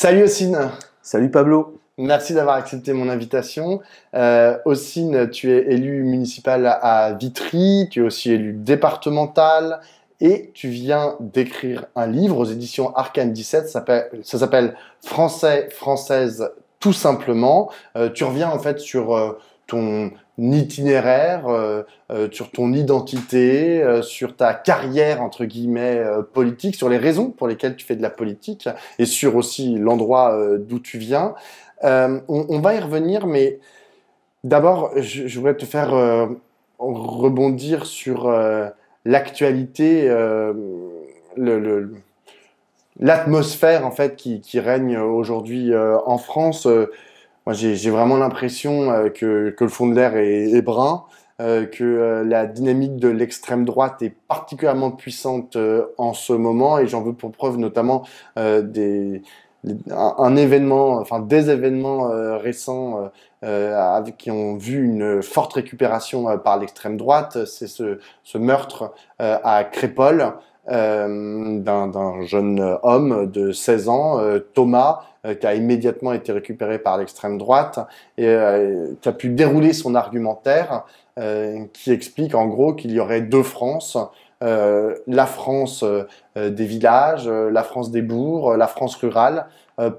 Salut Ossine, Salut Pablo. merci d'avoir accepté mon invitation. Ossine, tu es élu municipal à Vitry, tu es aussi élu départemental et tu viens d'écrire un livre aux éditions Arcane 17, ça s'appelle Français, Française, tout simplement. Tu reviens en fait sur ton itinéraire, sur ton identité, sur ta carrière entre guillemets politique, sur les raisons pour lesquelles tu fais de la politique et sur aussi l'endroit d'où tu viens. On va y revenir, mais d'abord, je voudrais te faire rebondir sur l'actualité, le, le- l'atmosphère en fait qui règne aujourd'hui en France. Moi, j'ai vraiment l'impression que le fond de l'air est brun, que la dynamique de l'extrême droite est particulièrement puissante en ce moment, et j'en veux pour preuve notamment un événement, enfin des événements récents qui ont vu une forte récupération par l'extrême droite. C'est ce meurtre à Crépol d'un jeune homme de 16 ans, Thomas, qui a immédiatement été récupéré par l'extrême droite et qui a pu dérouler son argumentaire qui explique en gros qu'il y aurait deux France, la France des villages, la France des bourgs, la France rurale,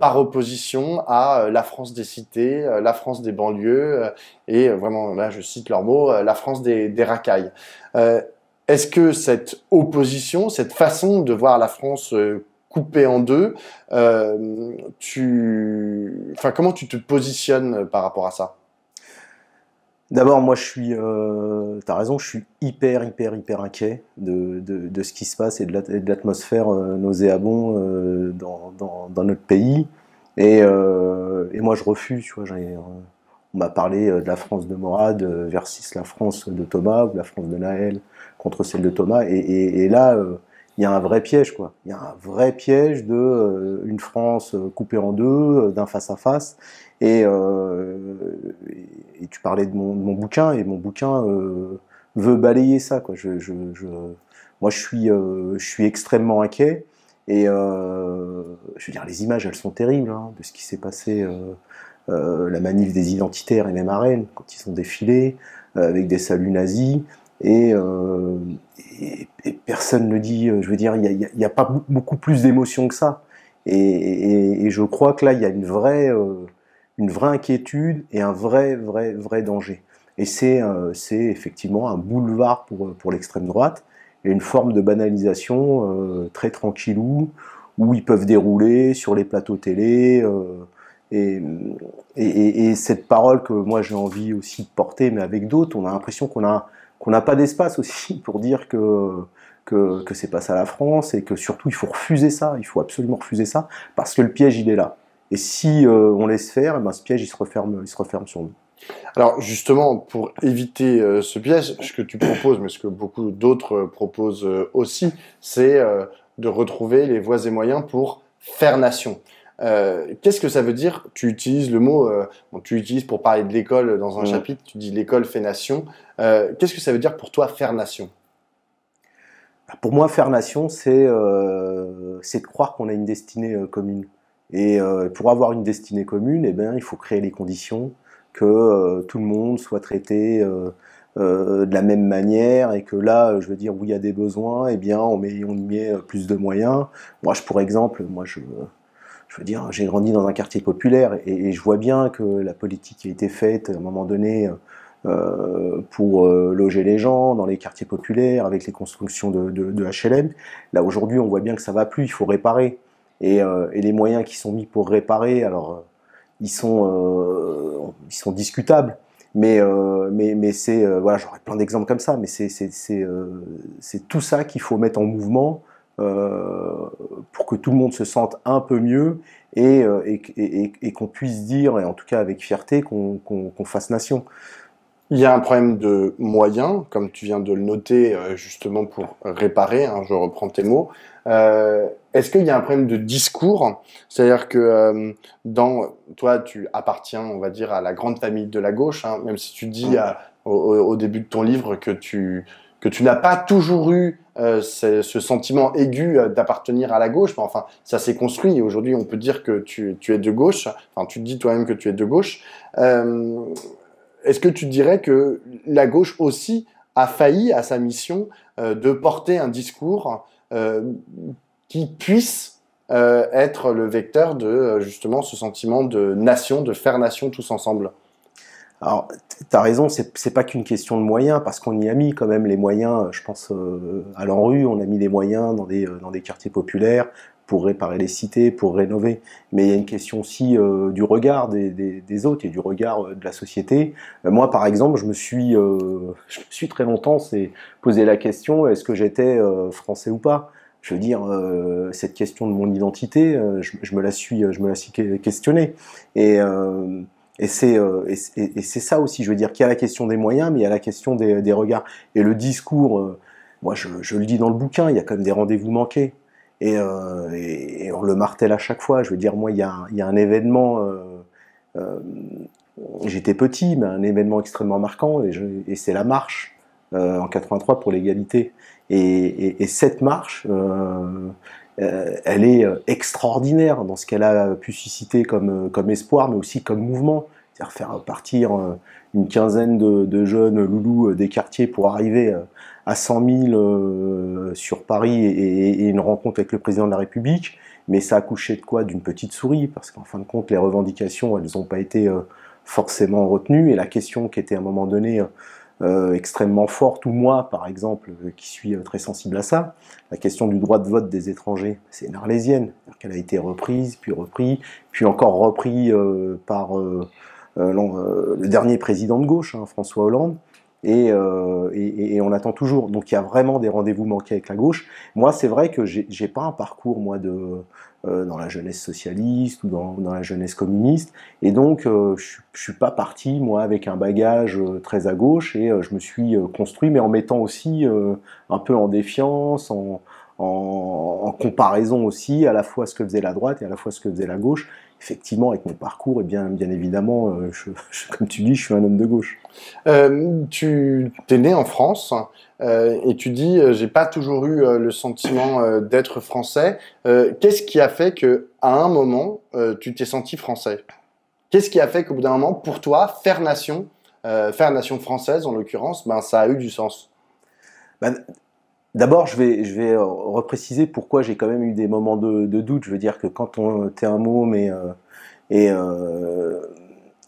par opposition à la France des cités, la France des banlieues et vraiment, là je cite leurs mots, la France des racailles. Euh, Est-ce que cette opposition, cette façon de voir la France coupée en deux, enfin, comment tu te positionnes par rapport à ça? D'abord, moi, t'as raison, je suis hyper inquiet de ce qui se passe et de l'atmosphère nauséabond dans notre pays. Et moi, je refuse, tu vois, on m'a parlé de la France de Morad versus la France de Thomas, ou la France de Naël contre celle de Thomas. Et là, il y a un vrai piège, quoi. Il y a un vrai piège de une France coupée en deux, d'un face-à-face. Et, euh, et tu parlais de mon bouquin, et mon bouquin veut balayer ça, quoi. Moi, je suis extrêmement inquiet. Je veux dire, les images, elles sont terribles, hein, de ce qui s'est passé, la manif des identitaires et même à Rennes, quand ils ont défilé avec des saluts nazis. Et, euh, et personne ne dit, je veux dire, il y a pas beaucoup plus d'émotions que ça. Et je crois que là, il y a une vraie inquiétude et un vrai danger. Et c'est effectivement un boulevard pour l'extrême droite et une forme de banalisation très tranquillou où ils peuvent dérouler sur les plateaux télé. Et, et cette parole que moi j'ai envie aussi de porter, mais avec d'autres, on a l'impression qu'on n'a pas d'espace aussi pour dire que c'est pas ça la France et que surtout il faut refuser ça, il faut absolument refuser ça parce que le piège il est là. Et si on laisse faire, eh ben, ce piège il se referme sur nous. Alors justement, pour éviter ce piège, ce que tu proposes, mais ce que beaucoup d'autres proposent aussi, c'est de retrouver les voies et moyens pour faire nation. Qu'est-ce que ça veut dire? Tu utilises le mot, bon, tu utilises pour parler de l'école dans un chapitre, tu dis l'école fait nation. Qu'est-ce que ça veut dire pour toi faire nation? Pour moi, faire nation, c'est de croire qu'on a une destinée commune. Et pour avoir une destinée commune, eh ben, il faut créer les conditions que tout le monde soit traité de la même manière et que là, je veux dire, où il y a des besoins, eh bien, on y met plus de moyens. Moi, pour exemple, je veux dire, j'ai grandi dans un quartier populaire et je vois bien que la politique qui a été faite à un moment donné pour loger les gens dans les quartiers populaires avec les constructions de HLM. Là aujourd'hui, on voit bien que ça va plus, il faut réparer. Et les moyens qui sont mis pour réparer, alors ils sont discutables. Mais c'est voilà, j'aurais plein d'exemples comme ça, mais c'est tout ça qu'il faut mettre en mouvement pour que tout le monde se sente un peu mieux et qu'on puisse dire, et en tout cas avec fierté, qu'on fasse nation. Il y a un problème de moyens, comme tu viens de le noter, justement pour réparer, hein, je reprends tes mots. Est-ce qu'il y a un problème de discours? C'est-à-dire que toi, tu appartiens, on va dire, à la grande famille de la gauche, hein, même si tu dis au début de ton livre que tu n'as pas toujours eu ce sentiment aigu d'appartenir à la gauche. Enfin, ça s'est construit. Aujourd'hui, on peut dire que tu es de gauche. Enfin, tu te dis toi-même que tu es de gauche. Est-ce que tu dirais que la gauche aussi a failli à sa mission de porter un discours qui puisse être le vecteur de justement ce sentiment de nation, de faire nation tous ensemble? Alors, tu as raison, c'est pas qu'une question de moyens, parce qu'on y a mis quand même les moyens, je pense à l'ANRU, on a mis les moyens dans des quartiers populaires pour réparer les cités, pour rénover. Mais il y a une question aussi du regard des autres et du regard de la société. Moi, par exemple, je me suis très longtemps posé la question, est-ce que j'étais français ou pas? Je veux dire, cette question de mon identité, je me la suis questionnée. Et c'est ça aussi, je veux dire qu'il y a la question des moyens, mais il y a la question des regards. Et le discours, moi je le dis dans le bouquin, il y a quand même des rendez-vous manqués. Et on le martèle à chaque fois. Je veux dire, moi, il y a un événement, j'étais petit, mais un événement extrêmement marquant, et c'est la marche en 83 pour l'égalité. Et cette marche, elle est extraordinaire dans ce qu'elle a pu susciter comme espoir, mais aussi comme mouvement. C'est-à-dire faire partir une quinzaine de jeunes loulous des quartiers pour arriver à 100 000 sur Paris et une rencontre avec le président de la République. Mais ça a accouché de quoi? D'une petite souris, parce qu'en fin de compte, les revendications, elles n'ont pas été forcément retenues. Et la question qui était à un moment donné extrêmement forte, ou moi par exemple, qui suis très sensible à ça, la question du droit de vote des étrangers, c'est une arlésienne, qu'elle a été reprise, puis encore repris par le dernier président de gauche, hein, François Hollande, et on attend toujours. Donc il y a vraiment des rendez-vous manqués avec la gauche. Moi, c'est vrai que j'ai pas un parcours moi dans la jeunesse socialiste ou dans la jeunesse communiste, et donc je suis pas parti moi avec un bagage très à gauche, et je me suis construit, mais en mettant aussi un peu en défiance, en comparaison aussi, à la fois ce que faisait la droite et à la fois ce que faisait la gauche. Effectivement, avec mon parcours, et bien évidemment, comme tu dis, je suis un homme de gauche. Tu es né en France et tu dis j'ai pas toujours eu le sentiment d'être français. Qu'est-ce qui a fait que à un moment tu t'es senti français? Qu'est-ce qui a fait qu'au bout d'un moment, pour toi, faire nation française en l'occurrence, ben ça a eu du sens? Ben, d'abord, je vais repréciser pourquoi j'ai quand même eu des moments de doute. Je veux dire que quand t'es un môme et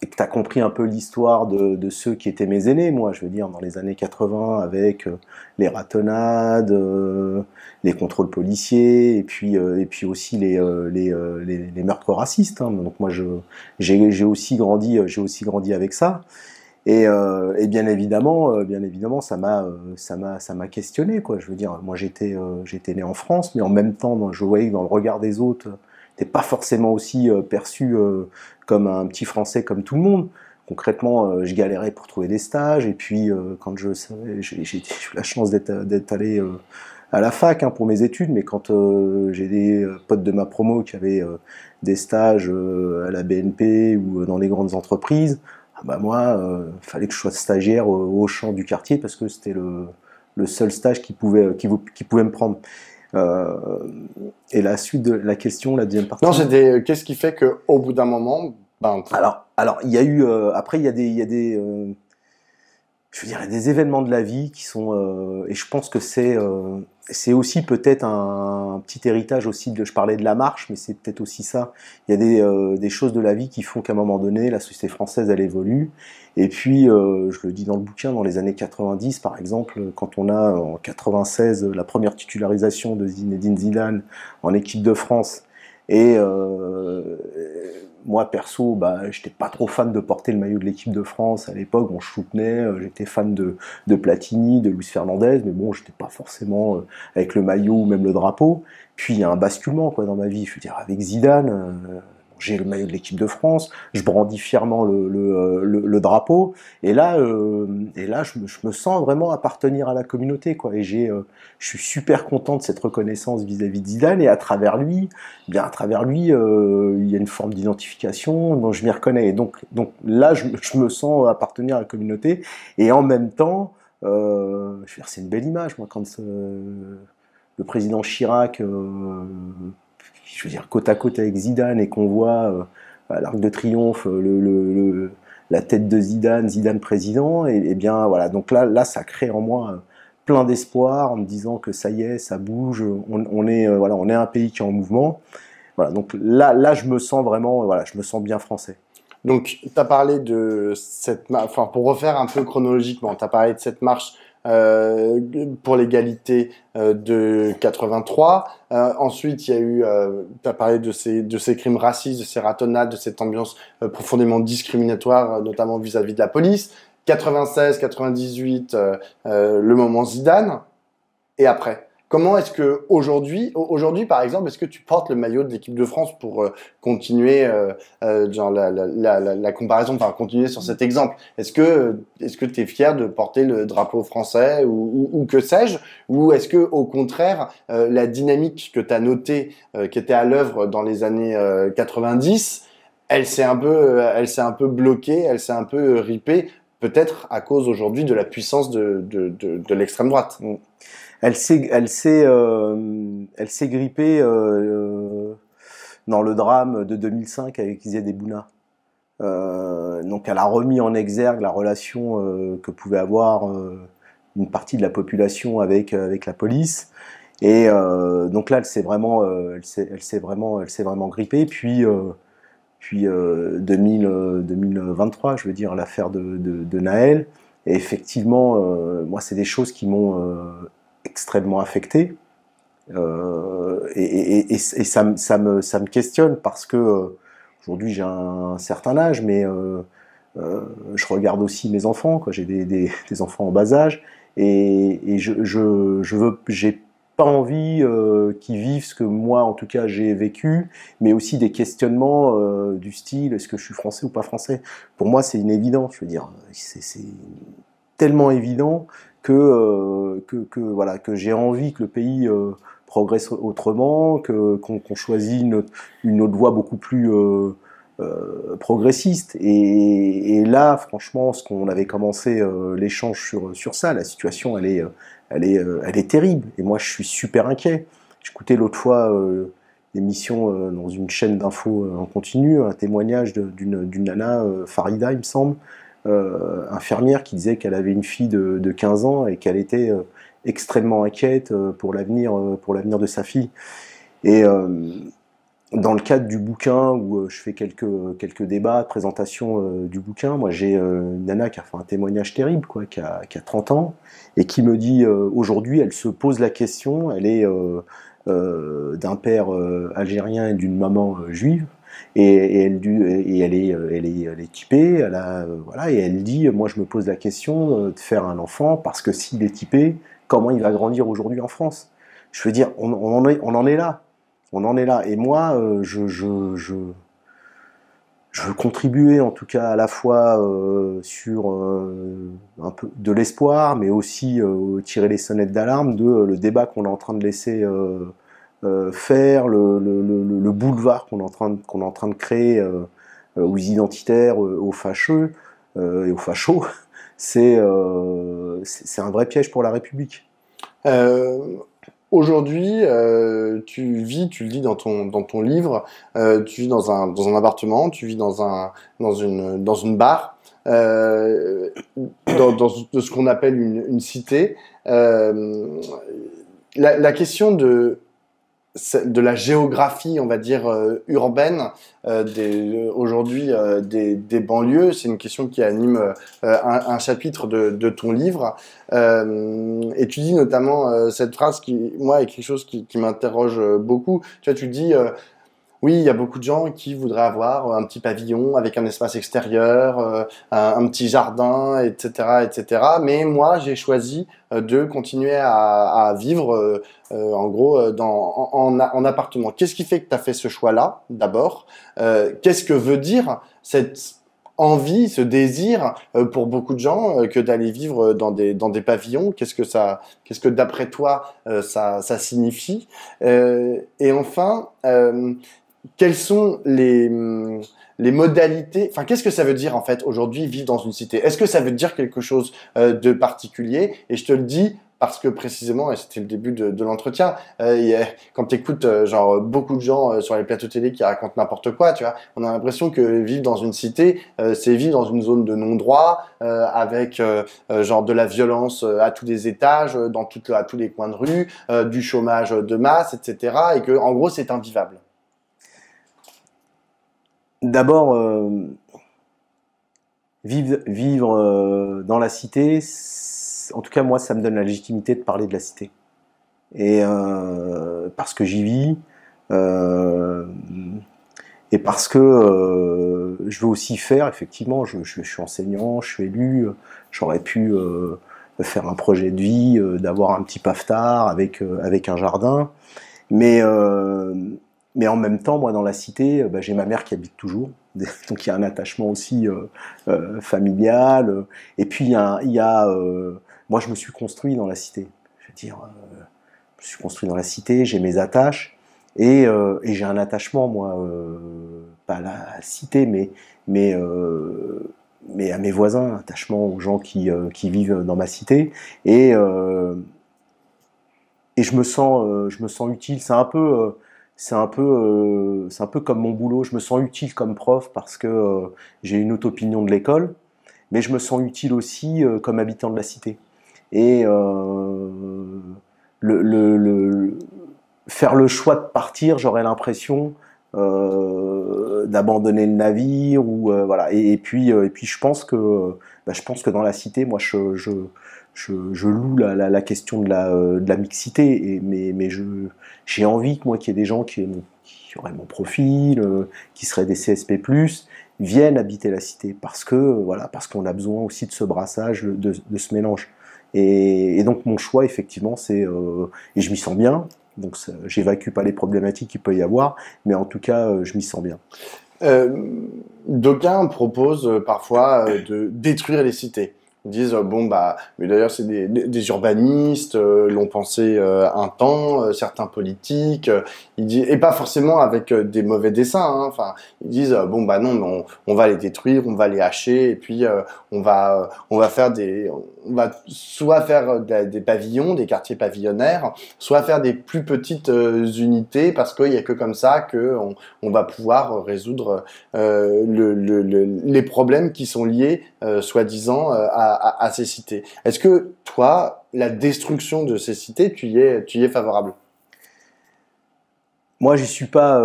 que tu as compris un peu l'histoire de ceux qui étaient mes aînés, moi, je veux dire, dans les années 80, avec les ratonnades, les contrôles policiers, et puis aussi les meurtres racistes. Hein. Donc moi, j'ai aussi grandi avec ça. Et bien évidemment, ça m'a questionné, quoi. Je veux dire, moi, j'étais né en France, mais en même temps, je voyais que dans le regard des autres, t'es pas forcément aussi perçu comme un petit Français comme tout le monde. Concrètement, je galérais pour trouver des stages, et puis quand j'ai eu la chance d'être allé à la fac hein, pour mes études, mais quand j'ai des potes de ma promo qui avaient des stages à la BNP ou dans les grandes entreprises, ah bah moi, fallait que je sois stagiaire au Auchan du quartier, parce que c'était le seul stage qui pouvait me prendre. Et la suite de la question, la deuxième partie. Non, c'était qu'est-ce qui fait que au bout d'un moment, ben. Alors il y a eu après il y a des je veux dire, il y a des événements de la vie qui sont et je pense que c'est aussi peut-être un petit héritage aussi je parlais de la marche, mais c'est peut-être aussi ça. Il y a des choses de la vie qui font qu'à un moment donné, la société française elle évolue. Et puis je le dis dans le bouquin, dans les années 90 par exemple, quand on a en 96 la première titularisation de Zinedine Zidane en équipe de France, et moi perso, bah, j'étais pas trop fan de porter le maillot de l'équipe de France à l'époque. Bon, je soutenais, j'étais fan de Platini, de Luis Fernandez, mais bon, j'étais pas forcément avec le maillot ou même le drapeau. Puis il y a un basculement quoi dans ma vie. Je veux dire, avec Zidane, j'ai le maillot de l'équipe de France, je brandis fièrement le drapeau, et là je me sens vraiment appartenir à la communauté quoi. Et je suis super content de cette reconnaissance vis-à-vis de Zidane, et à travers lui, il y a une forme d'identification dont je m'y reconnais. Et donc là je me sens appartenir à la communauté, et en même temps Je veux dire, c'est une belle image, moi, quand le président Chirac, je veux dire, côte à côte avec Zidane, et qu'on voit à l'Arc de Triomphe la tête de Zidane, Zidane président, et bien voilà. Donc là, ça crée en moi plein d'espoir en me disant que ça y est, ça bouge, on est voilà, on est un pays qui est en mouvement. Voilà, donc là, je me sens vraiment, voilà, je me sens bien français. Donc, tu as parlé de cette marche, enfin, pour refaire un peu chronologiquement, tu as parlé de cette marche euh, pour l'égalité de 83. Ensuite, il y a eu, tu as parlé de ces crimes racistes, de ces ratonnades, de cette ambiance profondément discriminatoire, notamment vis-à-vis de la police. 96, 98, le moment Zidane. Et après, comment est-ce que aujourd'hui par exemple, est-ce que tu portes le maillot de l'équipe de France pour continuer genre la comparaison, enfin continuer sur cet exemple. Est-ce que tu es fier de porter le drapeau français ou que sais-je, ou est-ce que au contraire la dynamique que tu as notée qui était à l'œuvre dans les années 90, elle s'est un peu bloquée, elle s'est un peu ripée, peut-être à cause aujourd'hui de la puissance de l'extrême droite. Elle s'est grippée dans le drame de 2005 avec Ziad Bouna. Donc elle a remis en exergue la relation que pouvait avoir une partie de la population avec la police. Et donc là, elle s'est vraiment grippée. Puis 2023, je veux dire, l'affaire de Naël. Et effectivement, moi, c'est des choses qui m'ont extrêmement affecté. Et ça me questionne parce que aujourd'hui j'ai un certain âge, mais je regarde aussi mes enfants, quoi. J'ai des enfants en bas âge, et j'ai pas envie qu'ils vivent ce que moi, en tout cas, j'ai vécu, mais aussi des questionnements du style est-ce que je suis français ou pas français. Pour moi, c'est une évidence. Je veux dire, c'est tellement évident que voilà, que j'ai envie que le pays progresse autrement, qu'on choisit une autre voie beaucoup plus progressiste. Et là, franchement, ce qu'on avait commencé l'échange sur ça, la situation, elle est terrible. Et moi, je suis super inquiet. J'écoutais l'autre fois l'émission dans une chaîne d'infos en continu, un témoignage d'une nana, Farida, il me semble, infirmière, qui disait qu'elle avait une fille de 15 ans et qu'elle était extrêmement inquiète pour l'avenir de sa fille. Et dans le cadre du bouquin où je fais quelques débats, présentations du bouquin, moi j'ai une nana qui a fait un témoignage terrible, quoi, qui a 30 ans, et qui me dit aujourd'hui elle se pose la question, elle est d'un père algérien et d'une maman juive, et elle est typée, voilà, et elle dit moi je me pose la question de faire un enfant parce que s'il est typé, comment il va grandir aujourd'hui en France? Je veux dire, on en est là. On en est là. Et moi, je veux contribuer en tout cas à la fois sur un peu de l'espoir, mais aussi tirer les sonnettes d'alarme de le débat qu'on est en train de laisser faire, le boulevard qu'on est en train de créer aux identitaires, aux fâcheux et aux fachos. C'est un vrai piège pour la République. Aujourd'hui, tu le dis dans ton livre, tu vis dans un appartement, tu vis dans une bar, dans de ce qu'on appelle une cité. La question de la géographie, on va dire, urbaine aujourd'hui des banlieues. C'est une question qui anime un chapitre de ton livre. Et tu dis notamment cette phrase qui, moi, est quelque chose qui m'interroge beaucoup. Tu vois, tu dis... oui, il y a beaucoup de gens qui voudraient avoir un petit pavillon avec un espace extérieur, un petit jardin, etc., etc. Mais moi, j'ai choisi de continuer à vivre, en gros, en appartement. Qu'est-ce qui fait que tu as fait ce choix-là, d'abord? Qu'est-ce que veut dire cette envie, ce désir pour beaucoup de gens que d'aller vivre dans des pavillons? Qu'est-ce que d'après toi ça signifie? Et enfin, quels sont les modalités, enfin, qu'est-ce que ça veut dire en fait aujourd'hui vivre dans une cité? Est-ce que ça veut dire quelque chose de particulier? Et je te le dis parce que précisément, et c'était le début de l'entretien, quand tu écoutes genre beaucoup de gens sur les plateaux télé qui racontent n'importe quoi, tu vois, on a l'impression que vivre dans une cité, c'est vivre dans une zone de non-droit, avec genre de la violence à tous les étages, à tous les coins de rue, du chômage de masse, etc. Et que en gros, c'est invivable. D'abord, vivre dans la cité, en tout cas moi, ça me donne la légitimité de parler de la cité. Et parce que j'y vis, et parce que je veux aussi faire, effectivement, je suis enseignant, je suis élu, j'aurais pu faire un projet de vie, d'avoir un petit paftard avec un jardin, mais en même temps, moi, dans la cité, j'ai ma mère qui habite toujours, donc il y a un attachement aussi familial. Et puis moi, je me suis construit dans la cité. Je veux dire, je me suis construit dans la cité, j'ai mes attaches, et j'ai un attachement, moi, pas à la cité, mais à mes voisins, un attachement aux gens qui vivent dans ma cité, et je me sens utile. C'est un peu comme mon boulot. Je me sens utile comme prof parce que j'ai une haute opinion de l'école, mais je me sens utile aussi comme habitant de la cité. Et faire le choix de partir, j'aurais l'impression d'abandonner le navire, ou voilà. Et puis je pense que dans la cité, moi, je loue la question de la mixité, mais j'ai envie que moi, qu'il y ait des gens qui auraient mon profil, qui seraient des CSP+, viennent habiter la cité, parce qu'on a besoin aussi de ce brassage, de ce mélange. Et donc mon choix, effectivement, c'est et je m'y sens bien. Donc j'évacue pas les problématiques qu'il peut y avoir, mais en tout cas, je m'y sens bien. D'aucuns proposent parfois de détruire les cités. Ils disent bon bah, mais d'ailleurs c'est des urbanistes l'ont pensé un temps, certains politiques, ils disent, et pas forcément avec des mauvais desseins, hein, enfin ils disent bon bah non, mais on va les détruire, on va les hacher, et puis on va soit faire des pavillons, des quartiers pavillonnaires, soit faire des plus petites unités, parce qu'il y a que comme ça que on va pouvoir résoudre les problèmes qui sont liés soi-disant à ces cités. Est-ce que toi, la destruction de ces cités, tu y es favorable? Moi, j'y suis pas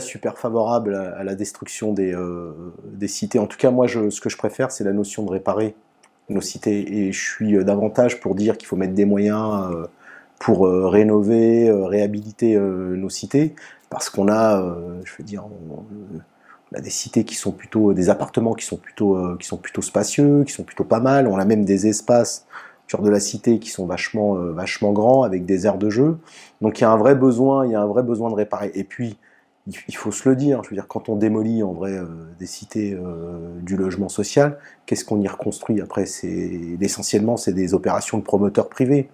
super favorable à la destruction des cités. En tout cas, moi, ce que je préfère, c'est la notion de réparer nos cités. Et je suis davantage pour dire qu'il faut mettre des moyens pour rénover, réhabiliter nos cités, parce qu'on a, je veux dire, on a des cités qui sont plutôt, des appartements qui sont plutôt spacieux, qui sont plutôt pas mal. On a même des espaces au cœur de la cité qui sont vachement grands, avec des aires de jeu. Donc il y a un vrai besoin de réparer. Et puis il faut se le dire, je veux dire, quand on démolit en vrai des cités du logement social, qu'est-ce qu'on y reconstruit après? Essentiellement, c'est des opérations de promoteurs privés.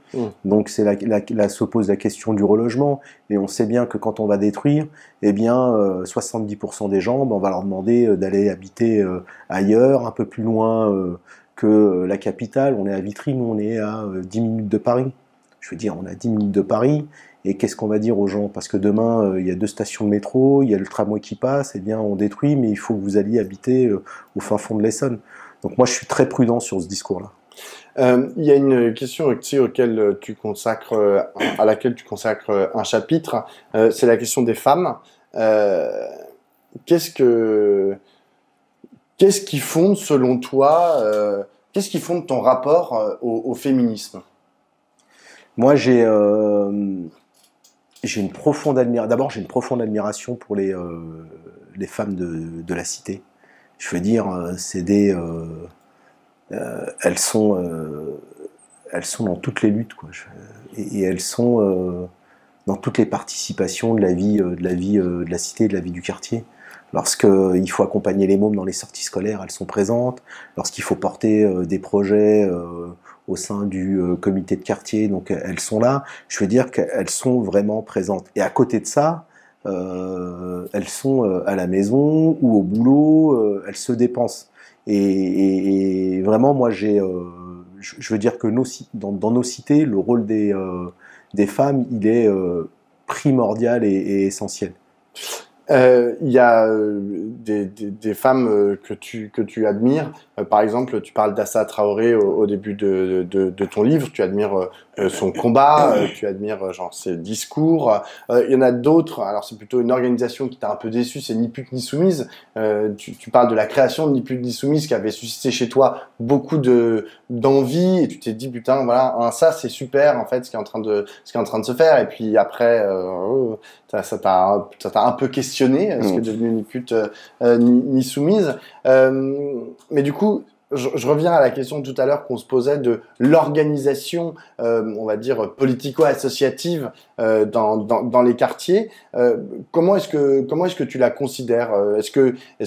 Donc se pose la question du relogement, et on sait bien que quand on va détruire, eh bien 70% des gens, on va leur demander d'aller habiter ailleurs, un peu plus loin que la capitale. On est à Vitry, nous on est à 10 minutes de Paris. Je veux dire, on est à 10 minutes de Paris. Et qu'est-ce qu'on va dire aux gens? Parce que demain, il y a 2 stations de métro, il y a le tramway qui passe, eh bien on détruit, mais il faut que vous alliez habiter au fin fond de l'Essonne. Donc moi, je suis très prudent sur ce discours-là. Il y a une question à laquelle tu consacres un chapitre, c'est la question des femmes. Qu'est-ce qui fonde, selon toi, qu'est-ce qui fonde ton rapport au féminisme? Moi, j'ai une profonde admiration. D'abord, j'ai une profonde admiration pour les femmes de la cité. Je veux dire, elles sont dans toutes les luttes, quoi. Et elles sont dans toutes les participations de la vie de la cité, de la vie du quartier. Lorsqu'il faut accompagner les mômes dans les sorties scolaires, elles sont présentes. Lorsqu'il faut porter des projets au sein du comité de quartier, donc elles sont là. Je veux dire qu'elles sont vraiment présentes. Et à côté de ça, elles sont à la maison ou au boulot, elles se dépensent. Et vraiment, moi, je veux dire que dans nos cités, le rôle des femmes, il est primordial et essentiel. Il y a des femmes que tu admires. Par exemple, tu parles d'Assa Traoré au début de ton livre. Tu admires son combat, tu admires genre ses discours. Il y en a d'autres. Alors c'est plutôt une organisation qui t'a un peu déçu. C'est Ni Pute Ni Soumise. Tu parles de la création de Ni Pute Ni Soumise qui avait suscité chez toi beaucoup d'envie et tu t'es dit putain voilà ça c'est super en fait ce qui est en train de se faire. Et puis après ça t'a un peu questionné, ce qui est devenu Ni Pute ni Soumise. Mais du coup, je reviens à la question tout à l'heure qu'on se posait de l'organisation, on va dire, politico-associative dans les quartiers. Comment est-ce que tu la considères? Est-ce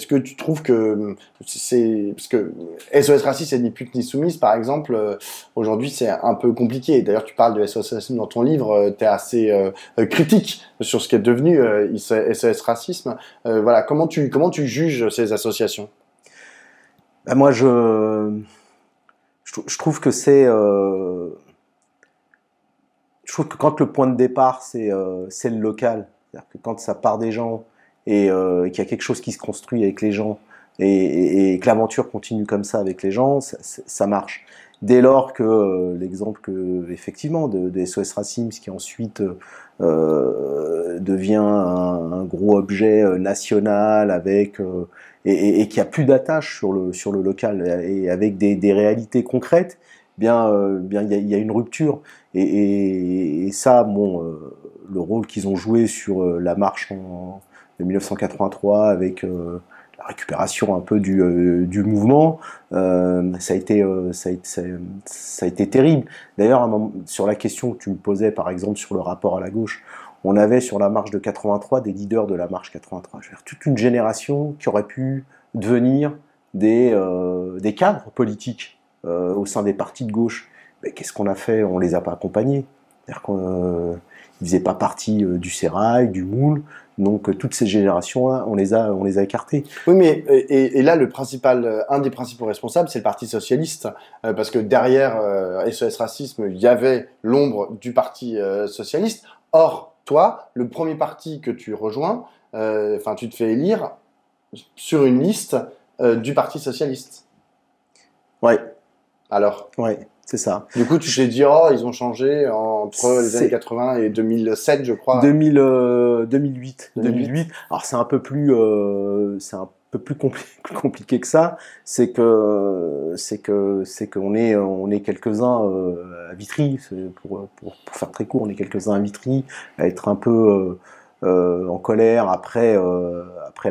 que tu trouves que c'est... Parce que SOS Racisme et Ni Pute Ni Soumise, par exemple, aujourd'hui, c'est un peu compliqué. D'ailleurs, tu parles de SOS Racisme dans ton livre, tu es assez critique sur ce qui est devenu SOS Racisme. Voilà, comment tu juges ces associations? Bah, moi, je trouve que je trouve que quand le point de départ, c'est le local, c'est-à-dire que quand ça part des gens et qu'il y a quelque chose qui se construit avec les gens et que l'aventure continue comme ça avec les gens, ça marche. Dès lors que l'exemple effectivement de SOS Racisme, qui ensuite devient un gros objet national avec et qui a plus d'attache sur le local et avec des réalités concrètes, bien il y a une rupture et ça bon le rôle qu'ils ont joué sur la marche de 1983 avec la récupération un peu du mouvement, ça a été terrible. D'ailleurs, sur la question que tu me posais, par exemple, sur le rapport à la gauche, on avait sur la marche de 83 des leaders de la marche 83. Je veux dire, toute une génération qui aurait pu devenir des cadres politiques au sein des partis de gauche. Mais qu'est-ce qu'on a fait? On les a pas accompagnés. C'est-à-dire qu'ils faisaient pas partie du Sérail, du Moule. Donc toutes ces générations-là, on les a écartées. Oui, mais et là un des principaux responsables, c'est le Parti socialiste, parce que derrière SOS Racisme, il y avait l'ombre du Parti socialiste. Or, toi, le premier parti que tu rejoins, enfin, tu te fais élire sur une liste du Parti socialiste. Ouais. Alors. Ouais. C'est ça. Du coup, tu t'es dit, oh, ils ont changé entre les années 80 et 2007, je crois. 2008. Alors, c'est un peu plus compliqué que ça. C'est qu'on est quelques-uns à Vitry. Pour faire très court, on est quelques-uns à Vitry à être un peu en colère après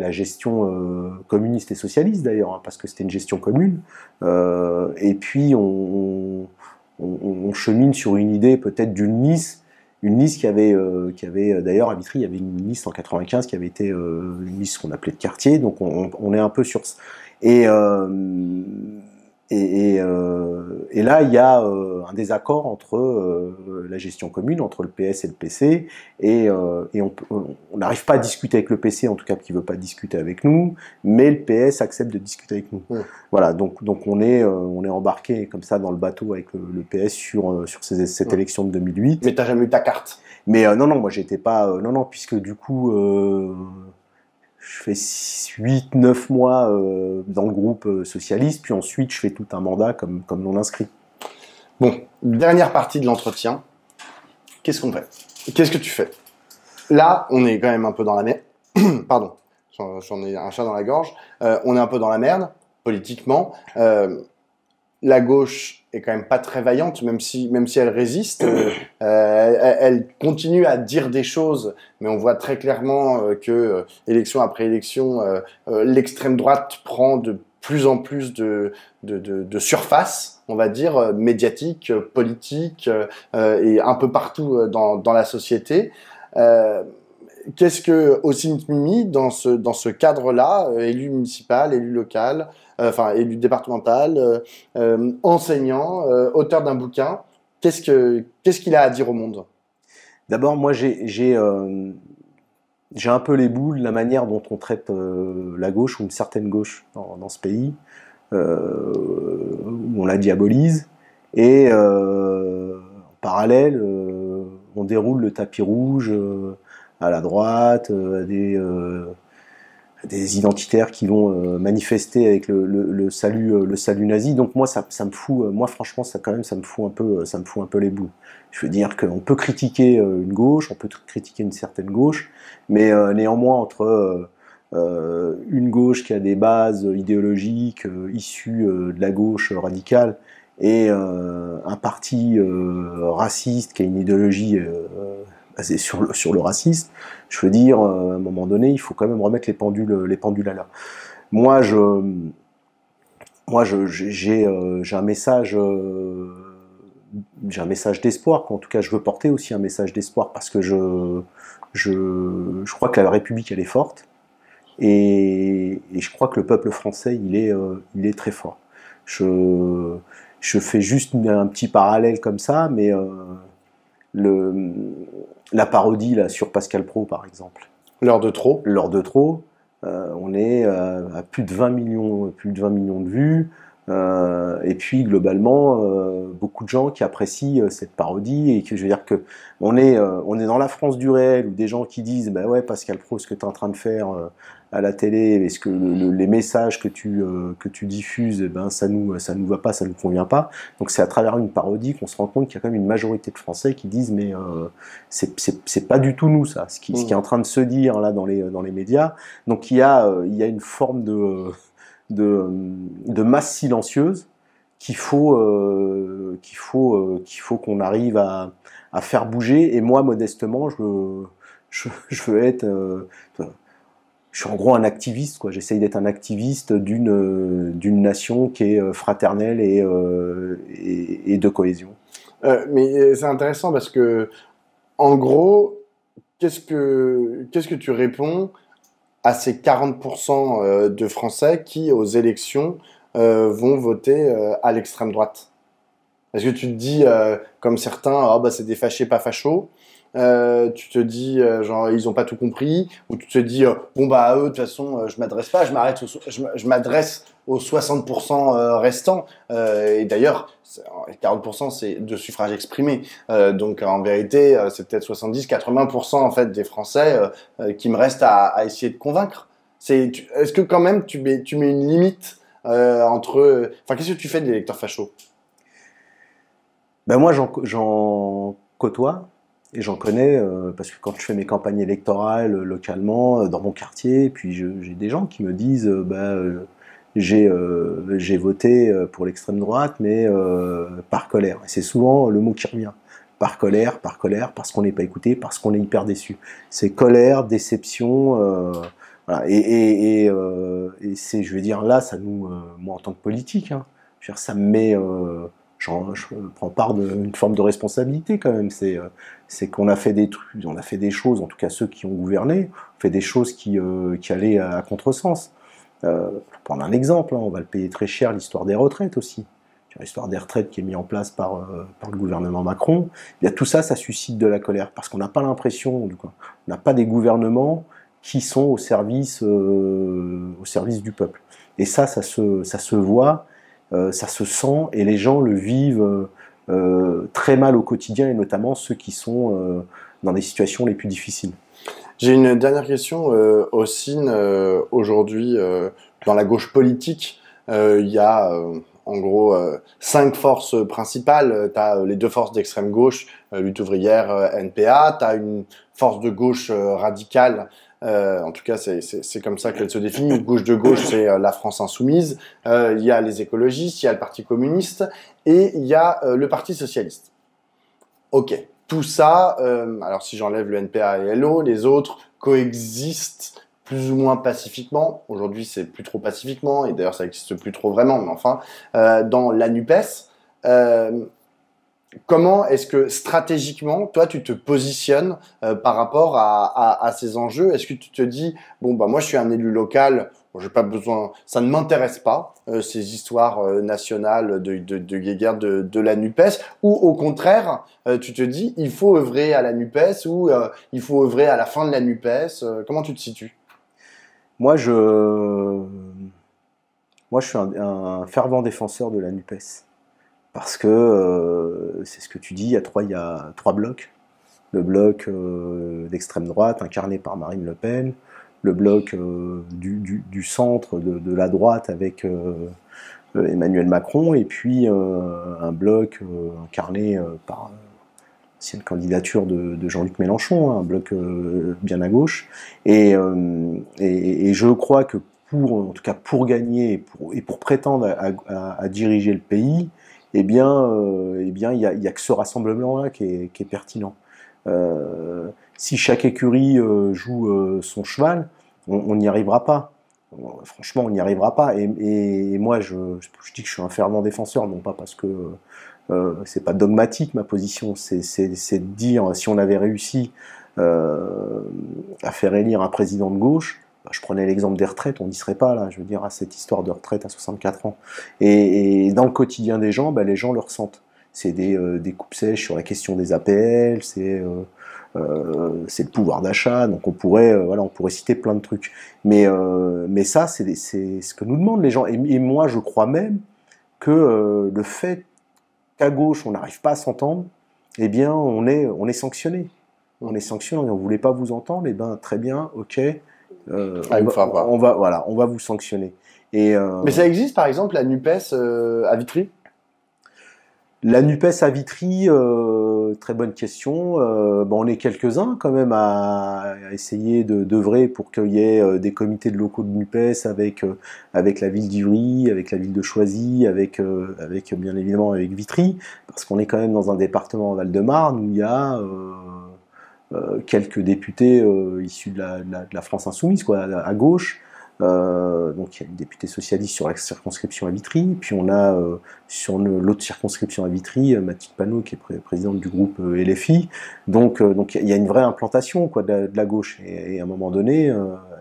la gestion communiste et socialiste d'ailleurs, hein, parce que c'était une gestion commune. Et puis on chemine sur une idée peut-être d'une Nice qui avait d'ailleurs à Vitry, il y avait une Nice en 95 qui avait été une Nice qu'on appelait de quartier, donc on est un peu sur et là, il y a un désaccord entre la gestion commune, entre le PS et le PC, et on n'arrive pas à discuter avec le PC, en tout cas qui veut pas discuter avec nous, mais le PS accepte de discuter avec nous. Ouais. Voilà, donc on est embarqué comme ça dans le bateau avec le PS sur cette élection de 2008. Mais t'as jamais eu ta carte? Mais non, moi j'étais pas, non, puisque du coup. Je fais 8-9 mois dans le groupe socialiste, puis ensuite je fais tout un mandat comme non inscrit. Bon, dernière partie de l'entretien. Qu'est-ce qu'on fait? Qu'est-ce que tu fais? Là, on est quand même un peu dans la merde. Pardon, j'en ai un chat dans la gorge. On est un peu dans la merde, politiquement. La gauche est quand même pas très vaillante, même si elle résiste. Elle continue à dire des choses, mais on voit très clairement que élection après élection, l'extrême droite prend de plus en plus de surface, on va dire, médiatique, politique, et un peu partout dans la société. Qu'est-ce que Ossine Mimi, dans ce cadre-là, élu municipal, élu local, élu départemental, enseignant, auteur d'un bouquin, qu'est-ce qu'il a à dire au monde? D'abord, moi, j'ai un peu les boules de la manière dont on traite la gauche ou une certaine gauche dans ce pays, où on la diabolise, et en parallèle, on déroule le tapis rouge à la droite, des identitaires qui vont manifester avec le salut nazi. Donc moi, ça me fout, moi franchement, ça quand même, ça me fout un peu les boules. Je veux dire qu'on peut critiquer une gauche, on peut critiquer une certaine gauche, mais néanmoins entre une gauche qui a des bases idéologiques issues de la gauche radicale et un parti raciste qui a une idéologie basée sur le racisme, je veux dire, à un moment donné, il faut quand même remettre les pendules à l'heure. Moi, j'ai un message d'espoir. En tout cas, je veux porter aussi un message d'espoir parce que je crois que la République, elle est forte. Et je crois que le peuple français, il est très fort. Je fais juste un petit parallèle comme ça, mais la parodie là, sur Pascal Praud, par exemple. L'heure de trop. L'heure de trop, on est à plus de 20 millions de vues. Et puis globalement, beaucoup de gens qui apprécient cette parodie et que je veux dire que on est dans la France du réel où des gens qui disent bah ouais Pascal Praud, ce que tu es en train de faire à la télé, est-ce que les messages que tu diffuses, eh ben ça nous va pas, ça nous convient pas. Donc c'est à travers une parodie qu'on se rend compte qu'il y a quand même une majorité de Français qui disent mais c'est pas du tout nous ça, ce qui est en train de se dire là dans les médias. Donc il y a une forme de masse silencieuse qu'il faut qu'on arrive à faire bouger. Et moi, modestement, je veux être, je suis en gros un activiste, quoi. J'essaye d'être un activiste d'une nation qui est fraternelle et de cohésion. Mais c'est intéressant parce que, en gros, qu'est-ce que tu réponds à ces 40% de Français qui, aux élections, vont voter à l'extrême droite? Est-ce que tu te dis, comme certains, oh, bah, c'est des fâchés pas fachos, tu te dis, genre, ils ont pas tout compris, ou tu te dis, bon, bah, à eux, de toute façon, je m'adresse pas, je m'adresse aux 60% restants. Et d'ailleurs, 40%, c'est de suffrage exprimé. Donc, en vérité, c'est peut-être 70-80% en fait, des Français qui me restent à essayer de convaincre. Est-ce que quand même, tu mets une limite entre... Enfin, qu'est-ce que tu fais de l'électeur facho? Ben moi, j'en côtoie. Et j'en connais, parce que quand je fais mes campagnes électorales localement, dans mon quartier, puis j'ai des gens qui me disent j'ai voté pour l'extrême droite, mais par colère. Et c'est souvent le mot qui revient. Par colère, parce qu'on n'est pas écouté, parce qu'on est hyper déçu. C'est colère, déception, voilà. Et c'est, je veux dire, là, ça nous, moi en tant que politique, hein, je veux dire, ça me met... je prends part d'une forme de responsabilité quand même. C'est qu'on a fait des trucs, on a fait des choses, en tout cas ceux qui ont gouverné, on fait des choses qui allaient à contresens. Pour prendre un exemple, hein, on va le payer très cher, l'histoire des retraites aussi. L'histoire des retraites qui est mise en place par le gouvernement Macron. Il y a tout ça, ça suscite de la colère parce qu'on n'a pas l'impression, on n'a pas des gouvernements qui sont au service du peuple. Et ça se voit. Ça se sent et les gens le vivent très mal au quotidien et notamment ceux qui sont dans des situations les plus difficiles. J'ai une dernière question. Ossine, aujourd'hui, dans la gauche politique, il y a en gros 5 forces principales. Tu as les 2 forces d'extrême gauche, Lutte ouvrière, NPA. Tu as une force de gauche radicale. En tout cas, c'est comme ça qu'elle se définit. Gauche de gauche, c'est la France insoumise. Il y a les écologistes, il y a le Parti communiste et il y a le Parti socialiste. Ok, tout ça, alors si j'enlève le NPA et LO, les autres coexistent plus ou moins pacifiquement. Aujourd'hui, c'est plus trop pacifiquement et d'ailleurs, ça n'existe plus trop vraiment, mais enfin, dans la NUPES. Comment est-ce que stratégiquement, toi, tu te positionnes par rapport à ces enjeux? Est-ce que tu te dis, bon, bah moi, je suis un élu local, bon, j'ai pas besoin, ça ne m'intéresse pas, ces histoires nationales de guéguerre de la NUPES, ou au contraire, tu te dis, il faut œuvrer à la NUPES, ou il faut œuvrer à la fin de la NUPES, comment tu te situes? Moi, moi, je suis un fervent défenseur de la NUPES. Parce que, c'est ce que tu dis, il y a trois blocs. Le bloc d'extrême droite, incarné par Marine Le Pen, le bloc du centre, de la droite, avec Emmanuel Macron, et puis un bloc incarné par l'ancienne candidature de Jean-Luc Mélenchon, hein, un bloc bien à gauche. Et je crois que en tout cas pour gagner et pour prétendre à diriger le pays, il y a que ce rassemblement-là qui est pertinent. Si chaque écurie joue son cheval, on n'y arrivera pas. Franchement, on n'y arrivera pas. Et moi, je dis que je suis un fervent défenseur, non pas parce que c'est pas dogmatique ma position, c'est de dire si on avait réussi à faire élire un président de gauche, bah, je prenais l'exemple des retraites, on n'y serait pas là, je veux dire, à cette histoire de retraite à 64 ans. Et dans le quotidien des gens, bah, les gens le ressentent. C'est des coupes sèches sur la question des APL, c'est le pouvoir d'achat, donc on pourrait citer plein de trucs. Mais ça, c'est ce que nous demandent les gens. Et moi, je crois même que le fait qu'à gauche, on n'arrive pas à s'entendre, eh bien, on est sanctionné. On est sanctionné, on ne voulait pas vous entendre, eh ben, très bien, ok, on va vous sanctionner. Mais ça existe, par exemple, la NUPES à Vitry? La NUPES à Vitry, très bonne question. On est quelques-uns quand même à essayer d'œuvrer pour qu'il y ait des comités de locaux de NUPES avec la ville d'Ivry, avec la ville de Choisy, avec bien évidemment avec Vitry, parce qu'on est quand même dans un département en Val-de-Marne où il y a quelques députés issus de la France insoumise, quoi, à gauche. Donc il y a une députée socialiste sur la circonscription à Vitry, puis on a sur l'autre circonscription à Vitry, Mathilde Panot qui est présidente du groupe LFI. Donc il y a une vraie implantation, quoi, de la gauche, et à un moment donné, à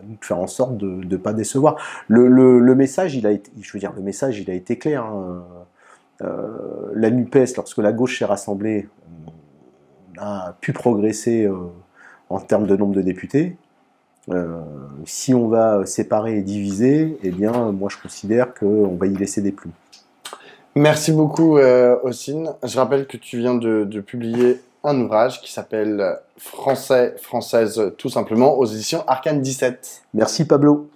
nous de faire en sorte de ne pas décevoir. Le message, il a été clair. Hein. La NUPES, lorsque la gauche s'est rassemblée, on a pu progresser en termes de nombre de députés. Si on va séparer et diviser, eh bien, moi je considère qu'on va y laisser des plumes. Merci beaucoup, Ossine. Je rappelle que tu viens de publier un ouvrage qui s'appelle Français, Française, tout simplement, aux éditions Arcane 17. Merci Pablo.